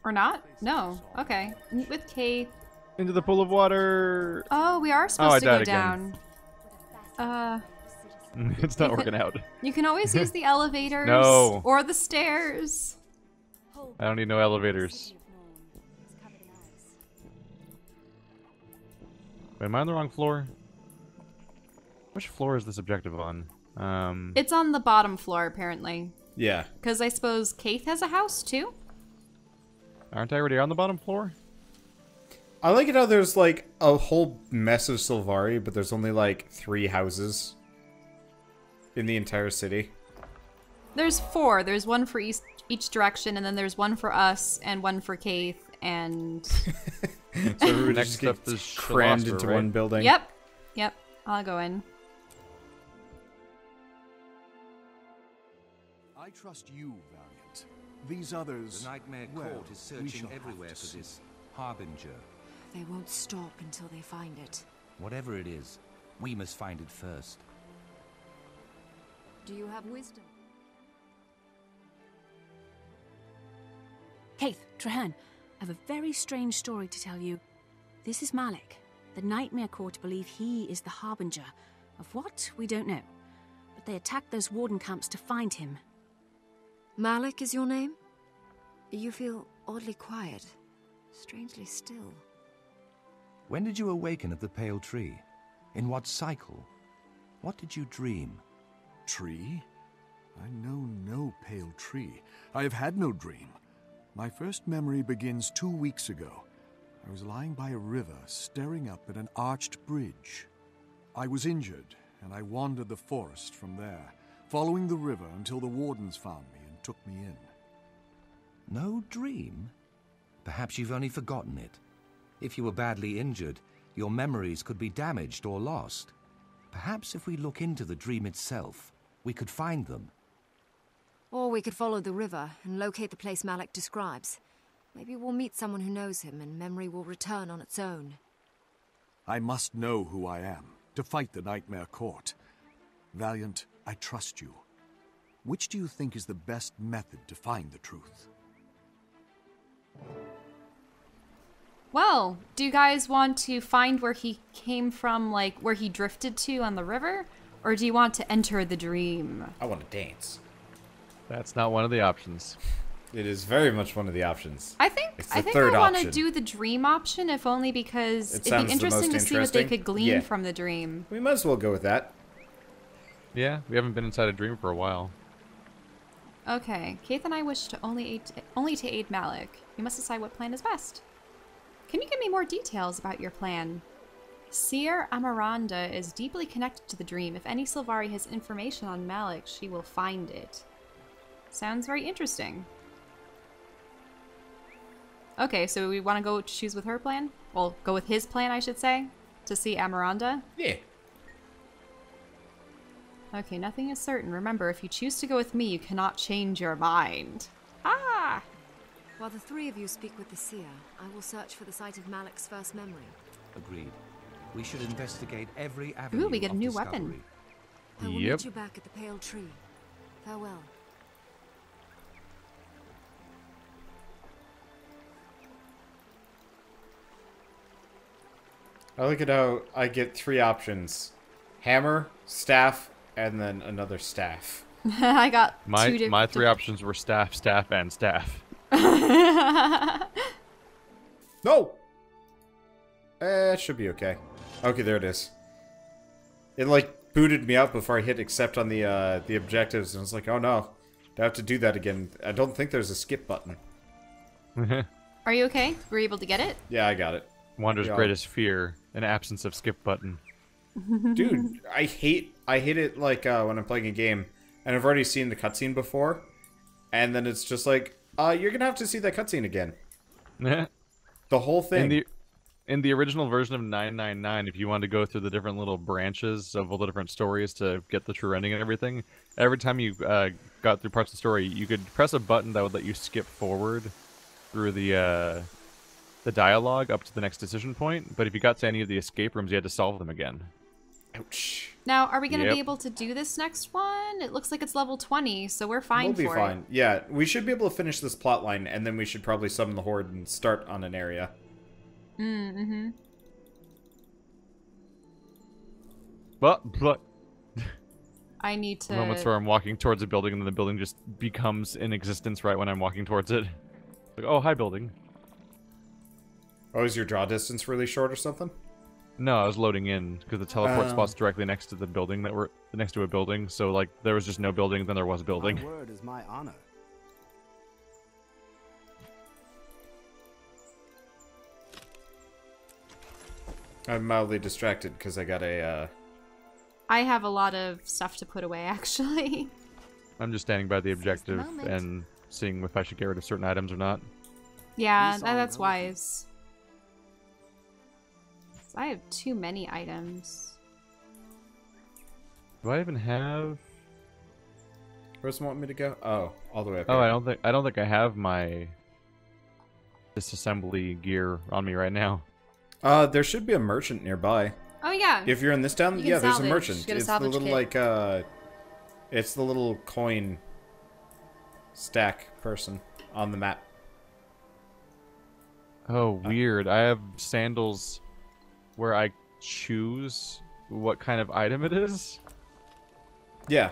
Or not? No. Okay. Meet with Kate. Into the pool of water. Oh, we are supposed to go down. It's not working out. You can always use the elevators. No. Or the stairs. I don't need no elevators. Wait, am I on the wrong floor? Which floor is this objective on? It's on the bottom floor, apparently. Yeah. Because I suppose Keith has a house, too? Aren't I already on the bottom floor? I like it how there's, like, a whole mess of Sylvari, but there's only, like, 3 houses in the entire city. There's 4. There's one for each direction, and then there's one for us, and one for Keith, and... So everybody Next just gets up is crammed Shalostra, into right? one building. Yep. Yep. I'll go in. I trust you, Valiant. These others... The Nightmare well, Court is we searching shall have everywhere to for see. this harbinger. They won't stop until they find it. Whatever it is, we must find it first. Do you have wisdom? Keith, Trahan, I have a very strange story to tell you. This is Malik. The Nightmare Court believe he is the harbinger. Of what, we don't know. But they attacked those warden camps to find him. Malik is your name? You feel oddly quiet. Strangely still. When did you awaken at the Pale Tree? In what cycle? What did you dream? Tree? I know no pale tree. I have had no dream. My first memory begins 2 weeks ago. I was lying by a river, staring up at an arched bridge. I was injured, and I wandered the forest from there, following the river until the wardens found me and took me in. No dream? Perhaps you've only forgotten it. If you were badly injured, your memories could be damaged or lost. Perhaps if we look into the dream itself, we could find them. Or we could follow the river and locate the place Malik describes. Maybe we'll meet someone who knows him and memory will return on its own. I must know who I am, to fight the Nightmare Court. Valiant, I trust you. Which do you think is the best method to find the truth? Well, do you guys want to find where he came from, like where he drifted to on the river? Or do you want to enter the dream? I want to dance. That's not one of the options. It is very much one of the options. I think It's the I think third I want to option. do the dream option, if only because It it'd sounds be the interesting to most see what they interesting. could glean Yeah. from the dream. We might as well go with that. Yeah, we haven't been inside a dream for a while. Okay, Keith and I wish to only to aid Malik. You must decide what plan is best. Can you give me more details about your plan? Seer Amaranda is deeply connected to the dream. If any Sylvari has information on Malik, she will find it. Sounds very interesting. Okay, so we want to go choose with her plan? Well, go with his plan, I should say, to see Amaranda. Yeah. Okay, nothing is certain. Remember, if you choose to go with me, you cannot change your mind. Ah! While the 3 of you speak with the Seer, I will search for the site of Malik's first memory. Agreed. We should investigate every avenue Ooh, we get a of new discovery. weapon. I will Yep. meet you back at the Pale Tree. Farewell. I like it how I get 3 options. Hammer, staff, and then another staff. I got two My 3 options were staff, staff, and staff. No! It should be okay. Okay, there it is. It, like, booted me out before I hit accept on the objectives, and I was like, oh no. Do I have to do that again? I don't think there's a skip button. Are you okay? Were you able to get it? Yeah, I got it. Wander's Yeah. greatest fear, an absence of skip button. Dude, I hate it, like, when I'm playing a game, and I've already seen the cutscene before, and then it's just like, you're gonna have to see that cutscene again. The whole thing. In the original version of 999, if you wanted to go through the different little branches of all the different stories to get the true ending and everything, every time you got through parts of the story, you could press a button that would let you skip forward through the dialogue up to the next decision point. But if you got to any of the escape rooms, you had to solve them again. Ouch. Now, are we going to Yep. be able to do this next one? It looks like it's level 20, so we're fine We'll be for fine. Yeah, we should be able to finish this plot line, and then we should probably summon the horde and start on an area. it. Mm-hmm. But I need to... moments where I'm walking towards a building and then the building just becomes in existence right when I'm walking towards it. Like, oh, hi, building. Oh, is your draw distance really short or something? No, I was loading in because the teleport spot's directly next to the building that we're next to a building. So like there was just no building, then there was a building. My word is my honor. I'm mildly distracted because I got a, I have a lot of stuff to put away, actually. I'm just standing by the objective moment. and seeing if I should get rid of certain items or not. Yeah, These are that's relevant. wise. I have too many items. Do I even have? Where does it want me to go? Oh, all the way up Oh, here. I don't think I have my disassembly gear on me right now. There should be a merchant nearby. Oh, yeah. If you're in this town, You can yeah, there's a salvage. merchant. Get a It's the salvage little, kit. it's the little coin stack person on the map. Oh, weird. I have sandals where I choose what kind of item it is. Yeah.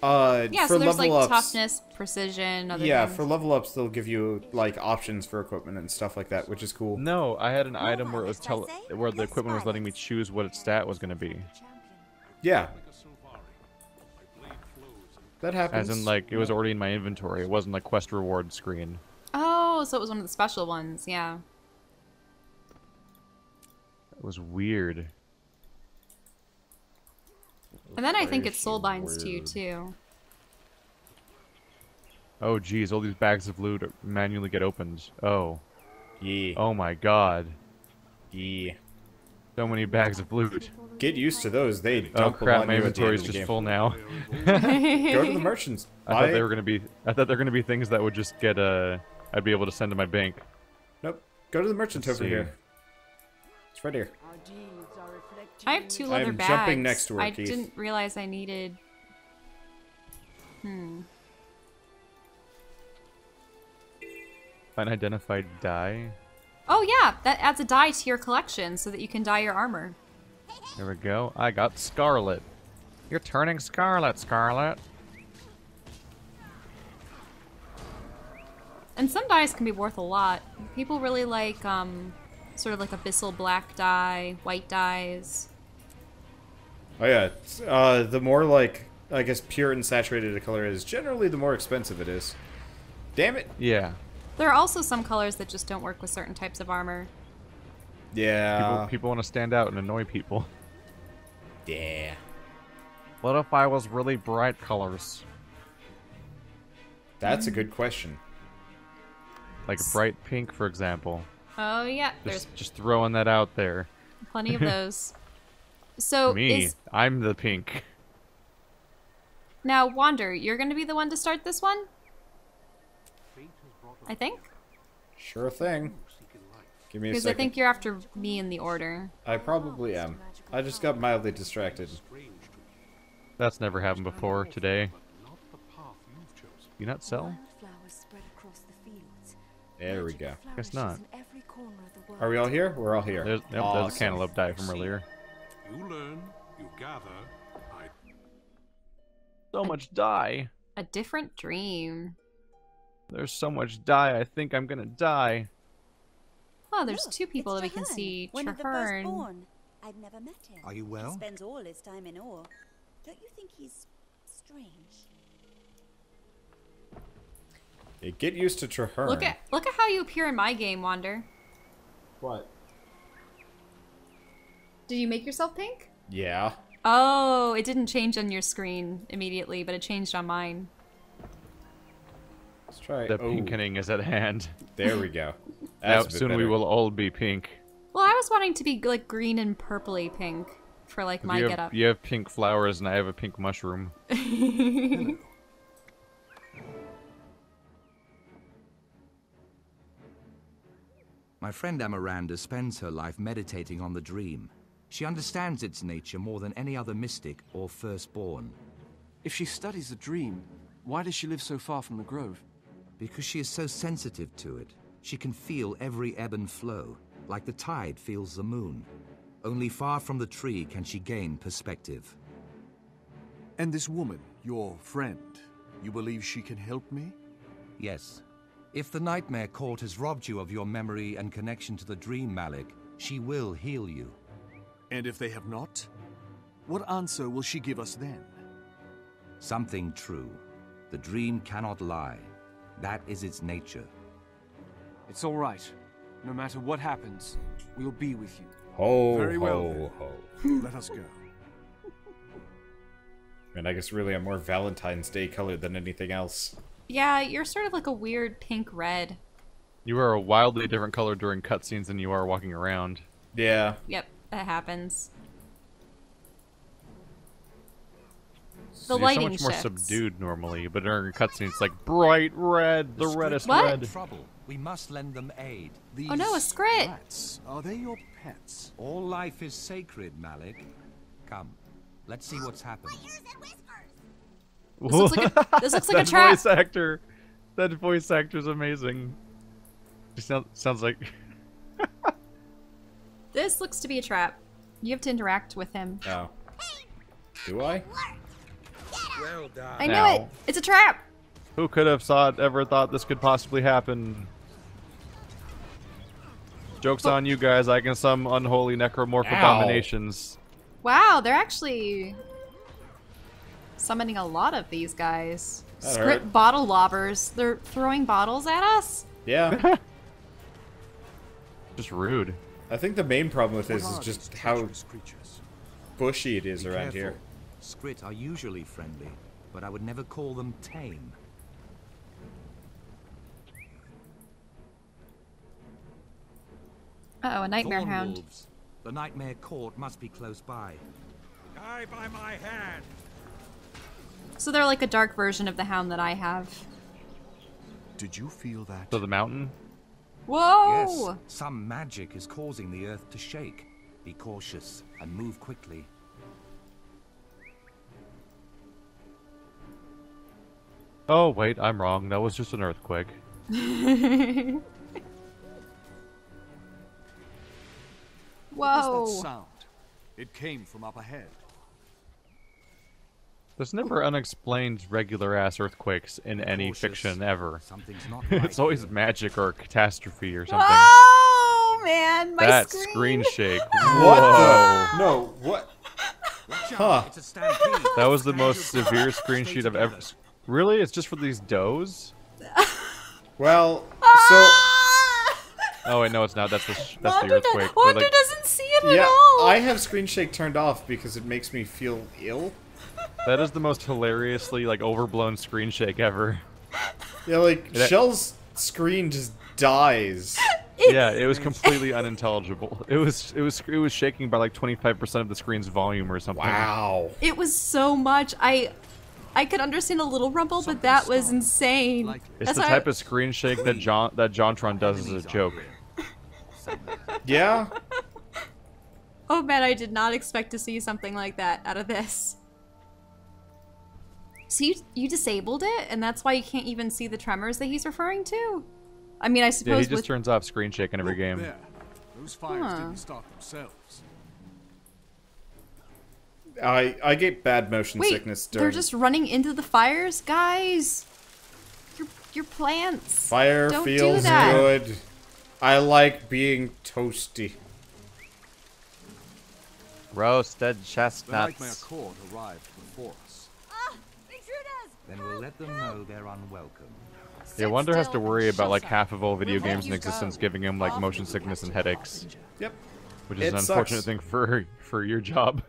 Yeah, for so there's level like ups, toughness, precision, other yeah, things. for level ups, they'll give you like options for equipment and stuff like that, which is cool. No, I had an item where it was where the equipment was letting me choose what its stat was going to be. Yeah. That happens. As in, like, it was already in my inventory. It wasn't like quest reward screen. Oh, so it was one of the special ones, yeah. It was weird. And then I think Very it's soul binds to you, weird. too. Oh, geez, all these bags of loot manually get opened. Oh. Yeah. Oh my god. Yeah. So many bags of loot. Get used to those. They Oh dump them crap, on my you at the end inventory's of the just game. full now. Go to the merchants. I thought they were gonna be things that would just get I'd be able to send to my bank. Nope. Go to the merchant Let's over see. here. It's right here. I have 2 I leather am bags. jumping next to her, I Keith. didn't realize I needed... Find identified dye. Oh, yeah! That adds a dye to your collection so that you can dye your armor. There we go. I got Scarlet. You're turning scarlet, Scarlet. And some dyes can be worth a lot. People really like, sort of like abyssal black dye, white dyes. Oh yeah. The more like, I guess, pure and saturated a color is, generally the more expensive it is. Damn it. Yeah. There are also some colors that just don't work with certain types of armor. Yeah. People want to stand out and annoy people. Yeah. What if I was really bright colors? That's a good question. Like bright pink, for example. Oh, yeah, there's Just throwing that out there. plenty of those. So, Me, I'm the pink. Now, Wander, you're going to be the one to start this one? I think? Sure thing. Give me a Because I second. think you're after me in the order. I probably am. I just got mildly distracted. That's never happened before today. You not sell? There we go. Guess not. Are we all here? We're all here. There's a Awesome. cantaloupe dye from earlier. You learn, you gather. So much dye. A different dream. There's so much dye. I think I'm gonna die. Oh, there's 2 people that we can see. One of the Traherne. firstborn. I've never met him. Are you well? He spends all his time in ore. Don't you think he's strange? Yeah, get used to Traherne. Look at how you appear in my game, Wander. What? Did you make yourself pink? Yeah. Oh, it didn't change on your screen immediately, but it changed on mine. Let's try. The Oh, pinkening is at hand. there we go. Now, That's a bit soon we better. will all be pink. Well, I was wanting to be like green and purpley pink for like my you getup. have, you have pink flowers and I have a pink mushroom. My friend Amaranda spends her life meditating on the dream. She understands its nature more than any other mystic or firstborn. If she studies the dream, why does she live so far from the grove? Because she is so sensitive to it. She can feel every ebb and flow, like the tide feels the moon. Only far from the tree can she gain perspective. And this woman, your friend, you believe she can help me? Yes. If the Nightmare Court has robbed you of your memory and connection to the dream, Malik, she will heal you. And if they have not? What answer will she give us then? Something true. The dream cannot lie. That is its nature. It's all right. No matter what happens, we'll be with you. Ho, Very well, ho, then. ho. Let us go. And I guess really I'm more Valentine's Day colored than anything else. Yeah, you're sort of like a weird pink-red. You are a wildly different color during cutscenes than you are walking around. Yeah. Yep, that happens. So The you're so lighting much more shifts. subdued normally, but during cutscenes it's like bright red, the reddest What? red. Trouble. We must lend them aid. These Oh no, a scrit! rats, are they your pets? All life is sacred, Malik. Come, let's see what's happened. This looks like a That trap. voice actor, that voice actor's amazing. He sounds like. This looks to be a trap. You have to interact with him. Oh. Do I? Well done. I knew Now. it! It's a trap! Who could have ever thought this could possibly happen? Joke's on you guys, I can summon unholy necromorph Ow. abominations. Wow, they're actually summoning a lot of these guys. That Script hurt. bottle lobbers. They're throwing bottles at us? Yeah. Just rude. I think the main problem with this What is are just these how treacherous creatures? bushy it is Be around careful. here. Skrit are usually friendly, but I would never call them tame. Uh-oh, a nightmare Thorn hound. wolves. The Nightmare Court must be close by. Die by my hand. So they're like a dark version of the hound that I have. Did you feel that? So the mountain? Whoa! Yes, some magic is causing the earth to shake. Be cautious and move quickly. Oh wait, I'm wrong. That was just an earthquake. What Whoa! was that sound? It came from up ahead. There's never unexplained regular ass earthquakes in any Cautious. fiction ever. Something's not right. It's always here. magic or catastrophe or something. Oh man, my That screen. screen shake. What Whoa. the? No, what? Watch out, Huh. it's a stampede. That was the Stand most your severe ground. screen Stay sheet I've ever. together. Really? It's just for these does? Well, so Ah! Oh wait, no, it's not. That's the Wander, earthquake. But, Wander like, doesn't see it at yeah, all. I have screen shake turned off because it makes me feel ill. that is the most hilariously like overblown screen shake ever. Yeah, like That- Shell's screen just dies. Yeah, it was completely unintelligible. It was shaking by like 25% of the screen's volume or something. Wow. It was so much. I could understand a little rumble, but that was insane. Like It's That's the how- type of screen shake that Jontron does as a Enemies are joke. here. Yeah? Oh man, I did not expect to see something like that out of this. So you disabled it, and that's why you can't even see the tremors that he's referring to? I mean, I Yeah, he suppose just with... turns off screen shake in every game. There. Those fires Huh. didn't start themselves. I get bad motion Wait, sickness during they're just running into the fires? Guys! Your plants! fire Don't do feels that. good. I like being toasty. Roasted The chestnuts. Nightmare Court arrived before us. Then we'll let them know they're unwelcome. Yeah, Wonder has to worry about like half of all video games in existence giving him like motion sickness and headaches, Yep. which is It an unfortunate sucks. thing for your job.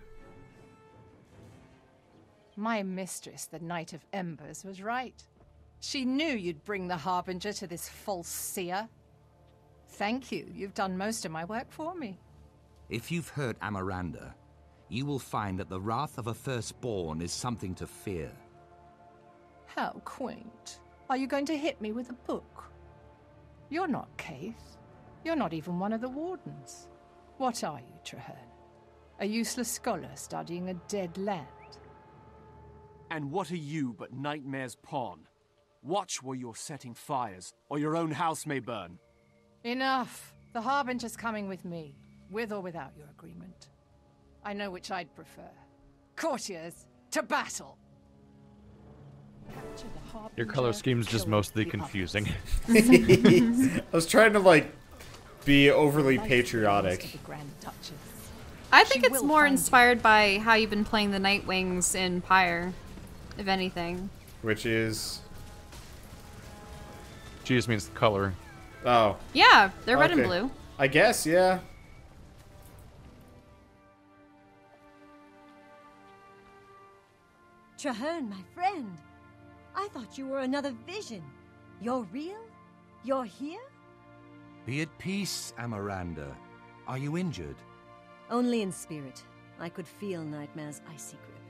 My mistress, the Knight of Embers, was right. She knew you'd bring the Harbinger to this false seer. Thank you. You've done most of my work for me. If you've heard Amaranda, you will find that the wrath of a firstborn is something to fear. How quaint. Are you going to hit me with a book? You're not Keith. You're not even one of the wardens. What are you, Traherne? A useless scholar studying a dead land. And what are you but Nightmare's pawn? Watch where you're setting fires, or your own house may burn. Enough. The Harbinger's coming with me, with or without your agreement. I know which I'd prefer. Courtiers, to battle! Capture the Harbinger, Your color scheme's just kill mostly the confusing. I was trying to, like, be overly others. patriotic. Of the Grand Duchess. I think She it's will more find you. inspired by how you've been playing the Nightwings in Pyre, if anything. Which is... She just means the color. Oh. Yeah, they're red and Okay. blue. I guess, yeah. Traherne, my friend. I thought you were another vision. You're real? You're here? Be at peace, Amaranda. Are you injured? Only in spirit. I could feel Nightmare's icy grip.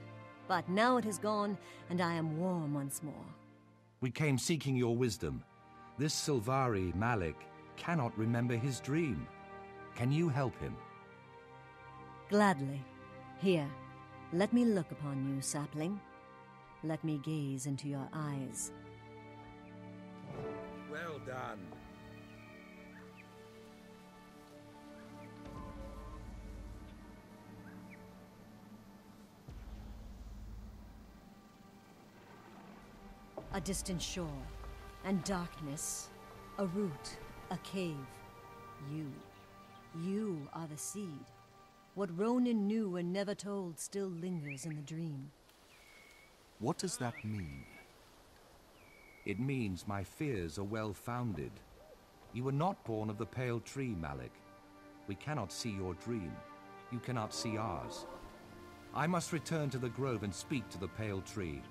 But now it has gone, and I am warm once more. We came seeking your wisdom. This Sylvari, Malik, cannot remember his dream. Can you help him? Gladly. Here, let me look upon you, sapling. Let me gaze into your eyes. Well done. A distant shore, and darkness, a root, a cave. You are the seed. What Ronan knew and never told still lingers in the dream. What does that mean? It means my fears are well-founded. You were not born of the pale tree, Malik. We cannot see your dream. You cannot see ours. I must return to the grove and speak to the pale tree.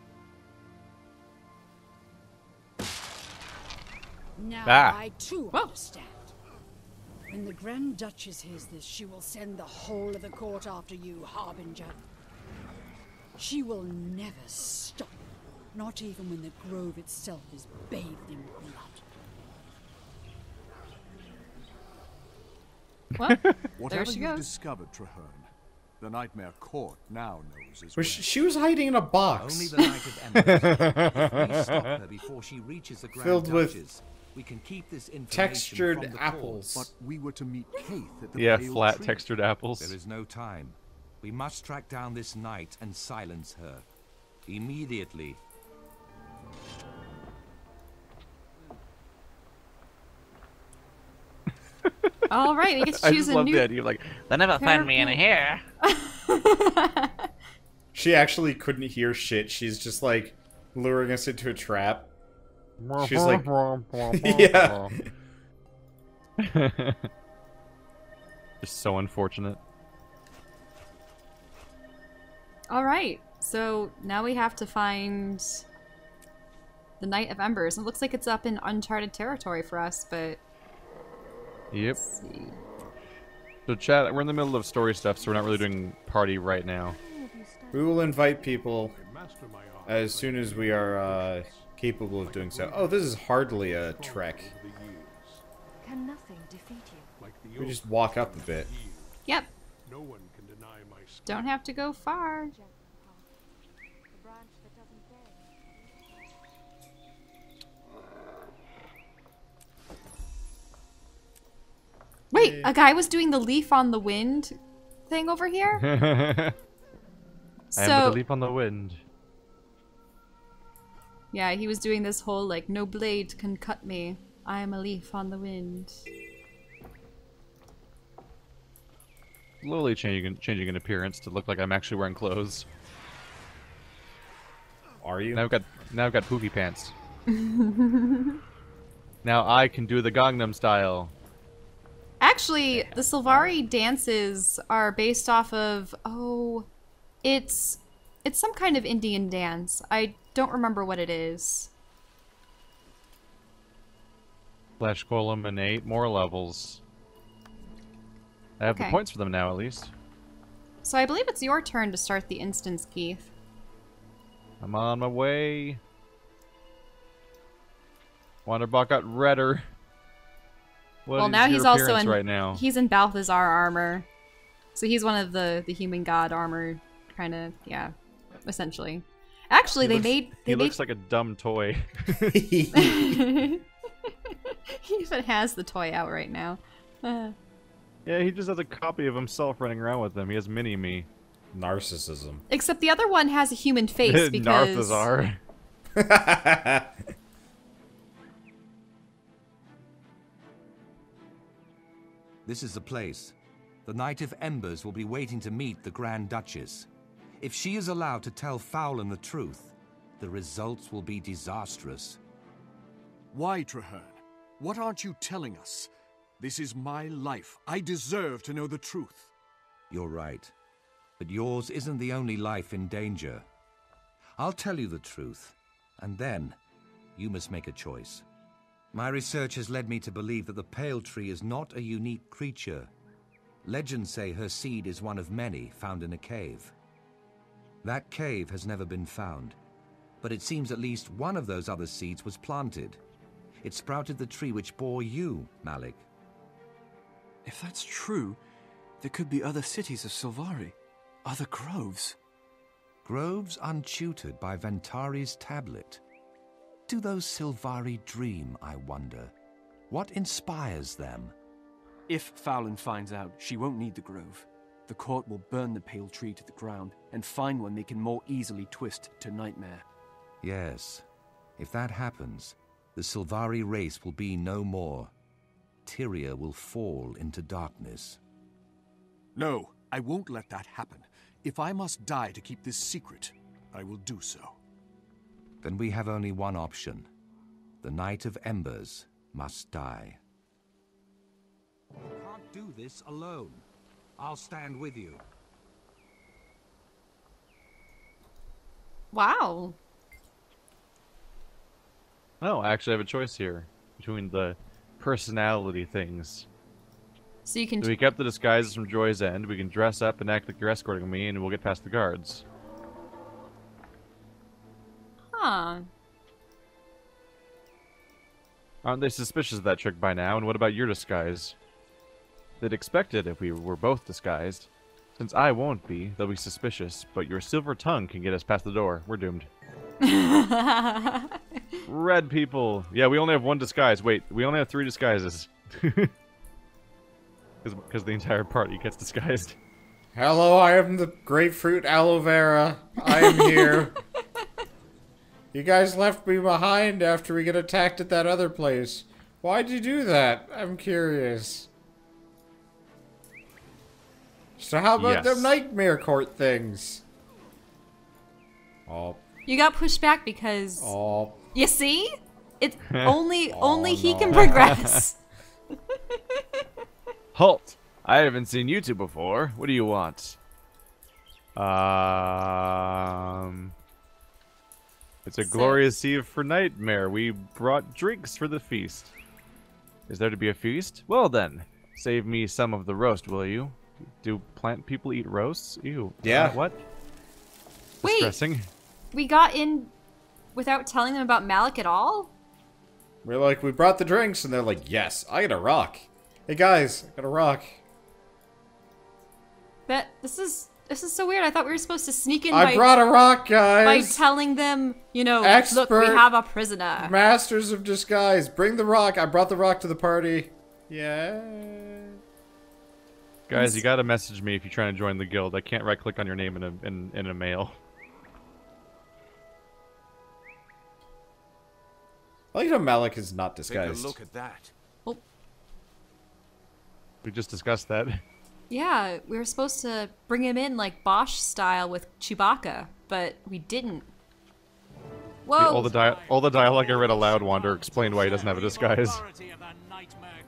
Now Ah. I too understand. When the Grand Duchess hears this, she will send the whole of the court after you, Harbinger. She will never stop, not even when the grove itself is bathed in blood. Well, there Whatever she you've goes. discovered, Traherne, the Nightmare Court now knows as Was well. she was hiding in a box. Only the Night of Embers. If we stop her before she reaches the Grand Filled with Duchess, we can keep this information textured from the court. apples. But we were to meet Keith at the Yeah, Pale flat Tree. textured apples. There is no time. We must track down this night and silence her. Immediately. All right, we get to I choose just a love new. the idea of like, they never find me in here. She actually couldn't hear shit. She's just, like, luring us into a trap. She's like... yeah. Just so unfortunate. All right, so now we have to find the Night of Embers. It looks like it's up in uncharted territory for us, but Yep. let's see. So chat, we're in the middle of story stuff, so we're not really doing party right now. We will invite people as soon as we are capable of doing so. Oh, this is hardly a trek. Can nothing defeat you? We just walk up a bit. Yep. Don't have to go far. Wait, a guy was doing the leaf on the wind thing over here? I am but a leaf on the wind. Yeah, he was doing this whole, like, no blade can cut me. I am a leaf on the wind. Slowly changing in appearance to look like I'm actually wearing clothes. Are you? Now I've got poofy pants. Now I can do the Gangnam Style. Actually, the Sylvari dances are based off of, oh, it's some kind of Indian dance. I don't remember what it is. Flash Golem and 8 more levels. I have the Okay. points for them now, at least. So I believe it's your turn to start the instance, Keith. I'm on my way. Wanderbot got redder. What Well, is now your he's also appearance in right now. He's in Balthazar armor. So he's one of the human god armor, kind of, yeah, essentially. Actually, He looks like a dumb toy. He even has the toy out right now. Yeah, he just has a copy of himself running around with him. He has mini-me. Narcissism. Except the other one has a human face because... Narthazar. This is the place. The Knight of Embers will be waiting to meet the Grand Duchess. If she is allowed to tell Fowlin the truth, the results will be disastrous. Why, Traherne? What aren't you telling us? This is my life. I deserve to know the truth. You're right. But yours isn't the only life in danger. I'll tell you the truth, and then you must make a choice. My research has led me to believe that the Pale Tree is not a unique creature. Legends say her seed is one of many found in a cave. That cave has never been found, but it seems at least one of those other seeds was planted. It sprouted the tree which bore you, Malik. If that's true, there could be other cities of Sylvari, other groves. Groves untutored by Ventari's tablet. Do those Sylvari dream, I wonder? What inspires them? If Fowlin finds out, she won't need the grove. The court will burn the pale tree to the ground and find one they can more easily twist to nightmare. Yes. If that happens, the Sylvari race will be no more. Tyria will fall into darkness. No, I won't let that happen. If I must die to keep this secret, I will do so. Then we have only one option. The Knight of Embers must die. You can't do this alone. I'll stand with you. Wow. Oh, I actually have a choice here between the personality things. So you can... So we kept the disguises from Joy's End. We can dress up and act like you're escorting me, and we'll get past the guards. Huh. Aren't they suspicious of that trick by now? And what about your disguise? They'd expect it if we were both disguised. Since I won't be, they'll be suspicious, but your silver tongue can get us past the door. We're doomed. Red people. Yeah, we only have one disguise. Wait, we only have 3 disguises. Because the entire party gets disguised. Hello, I am the grapefruit aloe vera. I am here. You guys left me behind after we get attacked at that other place. Why'd you do that? I'm curious. So how about the Nightmare Court things? Oh. You got pushed back because... Oh. You see? It's only he can progress. Halt! I haven't seen you two before. What do you want? It's a glorious eve for Nightmare. We brought drinks for the feast. Is there to be a feast? Well then, save me some of the roast, will you? Do plant people eat roasts? Ew. Yeah. What? Wait. Distressing. We got in without telling them about Malik at all? We're like, we brought the drinks, and they're like, yes, I got a rock. Hey guys, I got a rock. This is so weird. I thought we were supposed to sneak in I brought a rock, guys! By telling them, you know, look, we have a prisoner. Masters of disguise. Bring the rock. I brought the rock to the party. Yeah. Guys, you gotta message me if you're trying to join the guild. I can't right-click on your name in a mail. I like how Malik is not disguised. Take a look at that. Oh. We just discussed that. Yeah, we were supposed to bring him in like Bosch style with Chewbacca, but we didn't. Whoa! All the dialogue I read aloud, Wander explained why he doesn't have a disguise.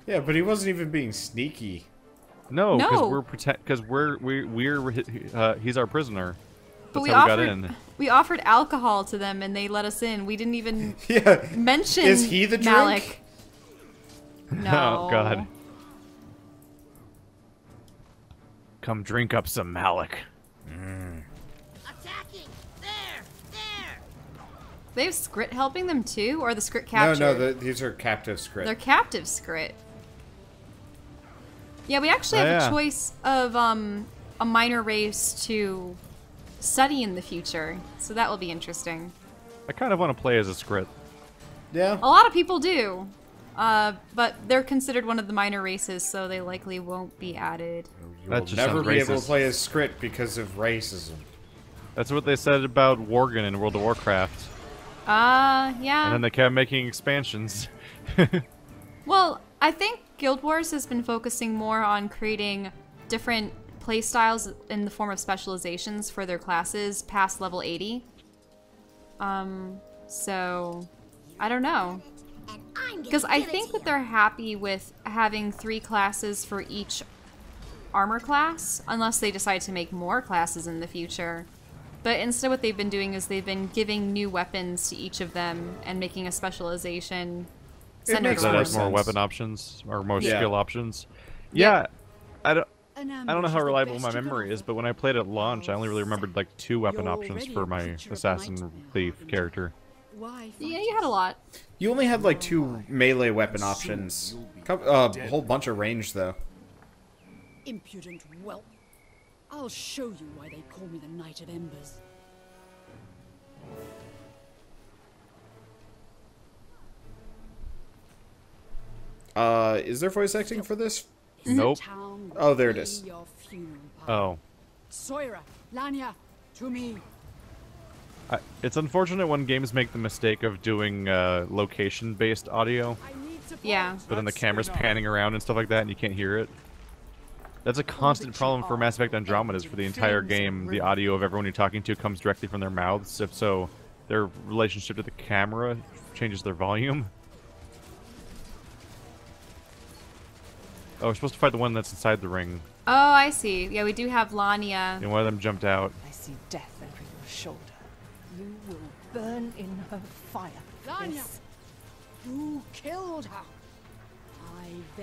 Yeah, but he wasn't even being sneaky. No, because he's our prisoner. That's but how we got in. We offered alcohol to them and they let us in. We didn't even mention Is he the drink? Malik. No. Oh God. Come drink up some Malik. Attacking! There! They have Skrit helping them too, or the Skrit captured? No, these are captive Skrit. They're captive Skrit. Yeah, we actually have a choice of a minor race to study in the future, so that will be interesting. I kind of want to play as a Skrit. Yeah. A lot of people do, but they're considered one of the minor races, so they likely won't be added. You'll never be able to play as Skrit because of racism. That's what they said about Worgen in World of Warcraft. Yeah. And then they kept making expansions. Well, I think Guild Wars has been focusing more on creating different playstyles in the form of specializations for their classes past level 80. So, I don't know. Because I think that they're happy with having 3 classes for each armor class, unless they decide to make more classes in the future. But instead what they've been doing is they've been giving new weapons to each of them and making a specialization centered That around has more them. weapon options or more Yeah. skill options. Yeah, I don't know how reliable my memory is, but when I played at launch, I only really remembered like 2 weapon options for my assassin thief character. Yeah, you had a lot. You only had like 2 melee weapon options. A whole bunch of range though. Impudent whelp. I'll show you why they call me the Knight of Embers. Is there voice acting for this? Nope. Oh, there it is. Oh. Soira, Lanya, to me. It's unfortunate when games make the mistake of doing location-based audio. Yeah. But then the camera's panning around and stuff like that, and you can't hear it. That's a constant problem for Mass Effect Andromeda. Is for the entire game, the audio of everyone you're talking to comes directly from their mouths. If so, their relationship to the camera changes their volume. Oh, we're supposed to fight the one that's inside the ring. Oh, I see. Yeah, we do have Lanya. And one of them jumped out. I see death over your shoulder. You will burn in her fire. Lanya, who killed her?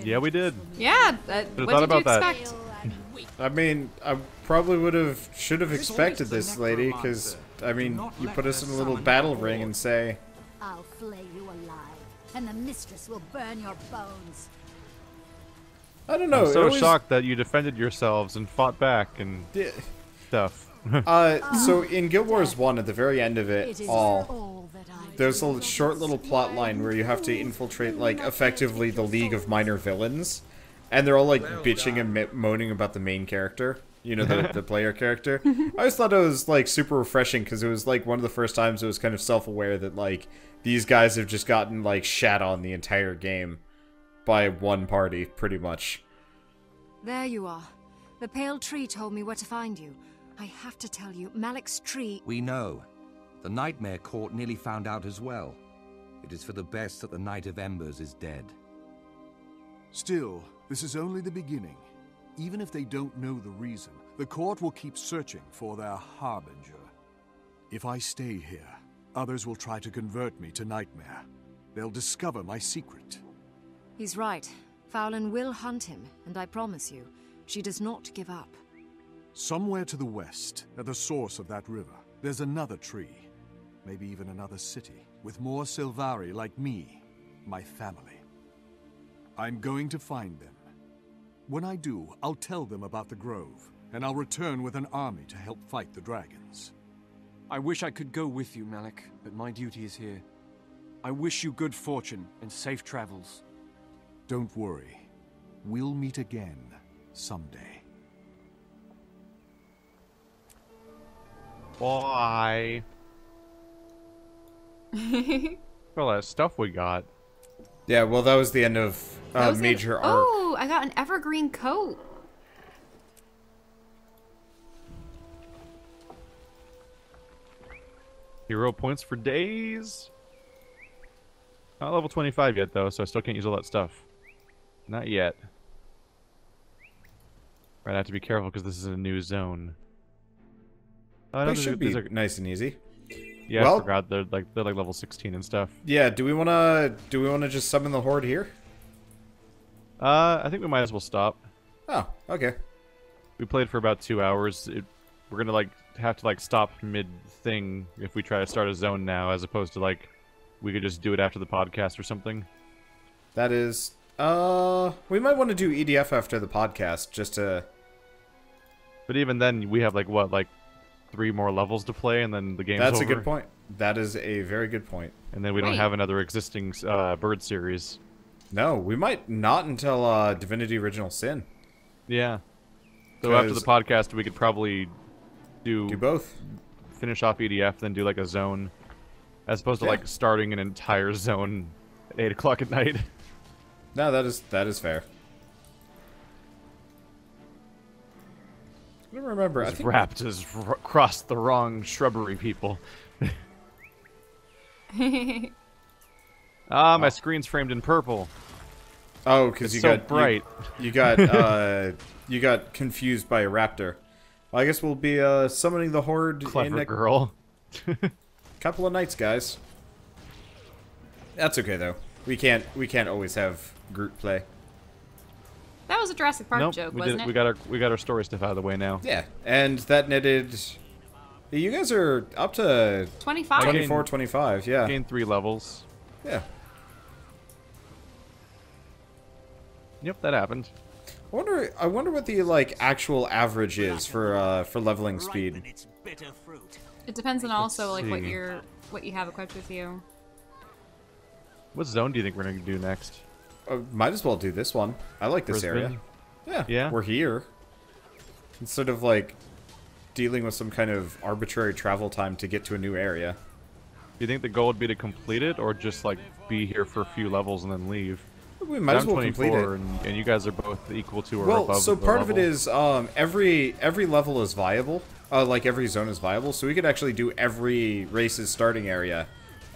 Yeah, we did. Yeah, Should've what thought did you about that. expect? I mean, I probably should have expected this lady, because, I mean, you put us in a little battle ring and say... I'll flay you alive, and the mistress will burn your bones. I don't know. I'm so shocked that you defended yourselves and fought back and stuff. So in Guild Wars 1, at the very end of it all, there's a short little plot line where you have to infiltrate, like, effectively the League of Minor Villains. And they're all, like, bitching and moaning about the main character. You know, the player character. I always thought it was, like, super refreshing, because it was, like, one of the first times it was kind of self-aware that, like, these guys have just gotten, like, shat on the entire game by one party, pretty much. There you are. The pale tree told me where to find you. I have to tell you, Malik's tree... We know. The Nightmare Court nearly found out as well. It is for the best that the Knight of Embers is dead. Still, this is only the beginning. Even if they don't know the reason, the court will keep searching for their harbinger. If I stay here, others will try to convert me to Nightmare. They'll discover my secret. He's right. Fowlin will hunt him, and I promise you, she does not give up. Somewhere to the west, at the source of that river, there's another tree. Maybe even another city, with more Sylvari like me, my family. I'm going to find them. When I do, I'll tell them about the grove, and I'll return with an army to help fight the dragons. I wish I could go with you, Malik, but my duty is here. I wish you good fortune and safe travels. Don't worry. We'll meet again someday. Bye. All that stuff we got. Yeah, well, that was the end of major arc. Oh, I got an evergreen coat. Hero points for days. Not level 25 yet, though, so I still can't use all that stuff. Not yet. Right, I have to be careful because this is a new zone. They should be nice and easy. Yeah, well, I forgot they're like level 16 and stuff. Yeah, do we wanna just summon the horde here? I think we might as well stop. Oh, okay. We played for about 2 hours. We're gonna like have to like stop mid thing if we try to start a zone now, as opposed to like we could just do it after the podcast or something. That is, we might want to do EDF after the podcast just to. But even then, we have, like, what, like 3 more levels to play, and then the game's over? That's a good point. That is a very good point. And then we don't have another existing bird series. No, we might not until Divinity Original Sin. Yeah. So after the podcast, we could probably do both. Finish off EDF, then do like a zone, as opposed to like starting an entire zone at 8 o'clock at night. No, that is fair. I don't remember. These raptors crossed the wrong shrubbery, people. My screen's framed in purple. Oh, because you got bright. You got you got confused by a raptor. Well, I guess we'll be summoning the horde. Clever girl. Couple of nights, guys. That's okay though. We can't always have group play. That was a Jurassic Park joke, wasn't it? We got our story stuff out of the way now. Yeah, and that netted. You guys are up to 25. 24, 25. Yeah. Gained 3 levels. Yeah. Yep, that happened. I wonder what the like actual average is for leveling speed. It depends on also like what you have equipped with you. What zone do you think we're gonna do next? Might as well do this one. I like this area. Yeah, we're here. Instead of like dealing with some kind of arbitrary travel time to get to a new area. Do you think the goal would be to complete it, or just like be here for a few levels and then leave? We might as well complete it. And you guys are both equal to or above. Well, so part of it level. is every level is viable. Like every zone is viable, so we could actually do every race's starting area,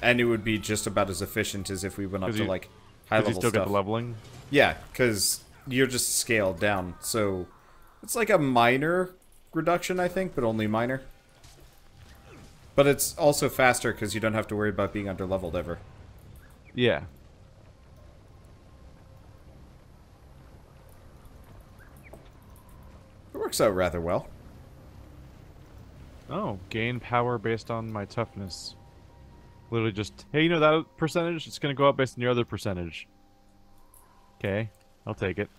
and it would be just about as efficient as if we went up to like high level stuff. You still get the leveling. Yeah, because you're just scaled down, so it's like a minor reduction, I think, but only minor. But it's also faster because you don't have to worry about being under-leveled ever. Yeah. It works out rather well. Oh, gain power based on my toughness. Literally just, hey, you know that percentage? It's going to go up based on your other percentage. Okay, I'll take it.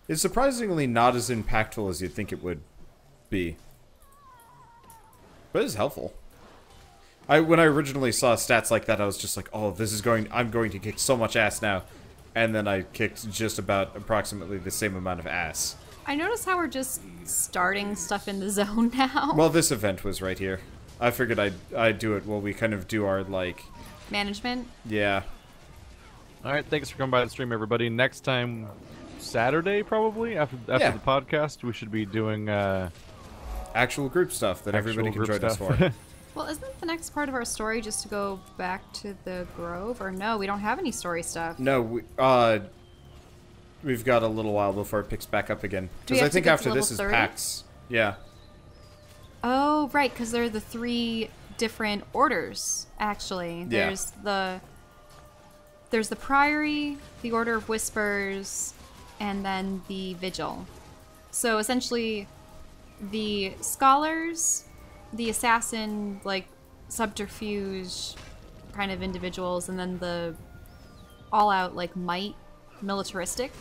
It's surprisingly not as impactful as you'd think it would be. But it's helpful. When I originally saw stats like that, I was just like, oh, I'm going to kick so much ass now. And then I kicked just about approximately the same amount of ass. I notice how we're just starting stuff in the zone now. Well, this event was right here. I figured I'd do it while we kind of do our, like... management? Yeah. Alright, thanks for coming by the stream, everybody. Next time, Saturday, probably, after the podcast, we should be doing, actual group stuff that everybody can join us for. Well, isn't the next part of our story just to go back to the Grove? Or no, we don't have any story stuff. No, we've got a little while before it picks back up again. Because I think after this is PAX. Yeah. Oh, right, because there are the 3 different orders, actually. There's the Priory, the Order of Whispers, and then the Vigil. So essentially, the Scholars, the Assassin, like, subterfuge kind of individuals, and then the all-out, like, might, militaristic